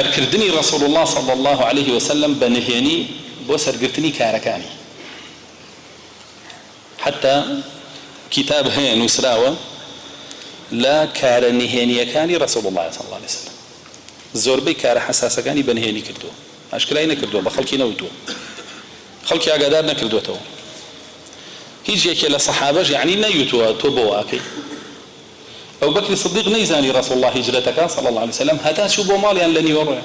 كردني رسول الله صلى الله عليه وسلم بنهيني بوسر قرتني كاركاني حتى كتاب هين وسراوة لا كار نهيني كاني رسول الله صلى الله عليه وسلم زوربي كار حساسة كاني بنهيني كردو أشكالين كردو بخلقي نويتو خلقي أقدار نكردو تو هيج يكي لصحابة يعني نيوتو توبواكي أبو بكر الصديق نيزاني رسول الله هجرتك صلى الله عليه وسلم هتا شو بومالي أن لن يورع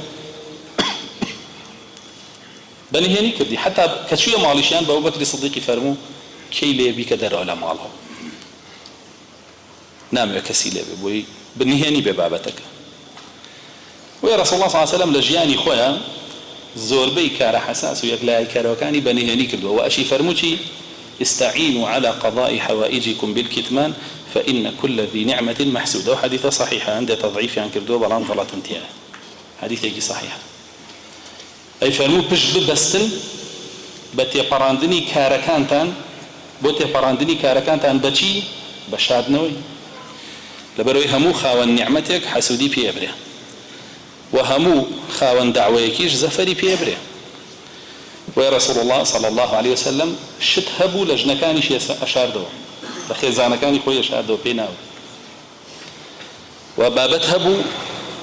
بنهيني كردي حتى كشوية ماليشان بأبو بكر الصديق فرمو كي لي بك در على مالهم نام كسي لي بوي بنهيني ببابتك ويا رسول الله صلى الله عليه وسلم لجياني خويا زوربي كار حساس ويقلاي كاروكاني بنهيني كردو وأشي فرموشي استعينوا على قضاء حوائجكم بالكتمان فإن كل ذي نعمة محسودة وحديثة صحيحة عند تضعيف عن كردو بلان غلط انتهاء حديث يجي صحيحة أي فرمو بش ببستن بتي براندني كاركانتان بوتي براندني كاركانتان بچي بشادنوي لبروي همو خاون نعمتك حسودي بيبره وهمو خاون دعويكيش زفري بيبره ويا رسول الله صلى الله عليه وسلم شتهبوا لجنكاني شي أشاردو لخيزانكاني خوي أشاردو بيناو وبابتهبوا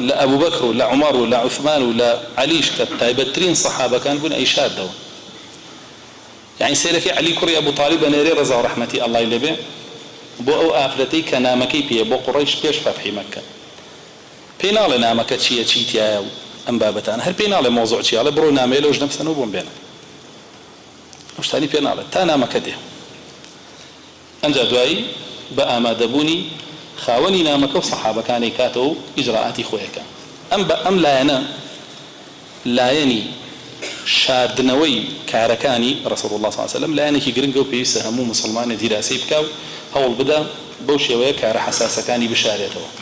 لأبو بكر ولا عمر ولا عثمان ولا عليش كتايبترين صحابة كان بون أي شاردو يعني سيرك علي كري أبو طالب نيري رضا ورحمتي الله يلبي بو أو آفرتي كنامكي بيه بو قريش بيش فتحي مكة بينال نامكة شيء تياو أم بابتان هل بينال موضوع شيء على برو نامي لوج نفسه نوبون بينا وش تاني بينال تا نامكة ده أنجا دواي بقى ما دبوني خاوني نامكة وصحابة كان يكاتو إجراءاتي خويك أم لا ينا لا يني شاردنوي كاركاني رسول الله صلى الله عليه وسلم لا يني كي قرنقو بيسهمو مسلمان دراسي بكاو هول بدا بوشي ويا كار حساسة كاني بشاريته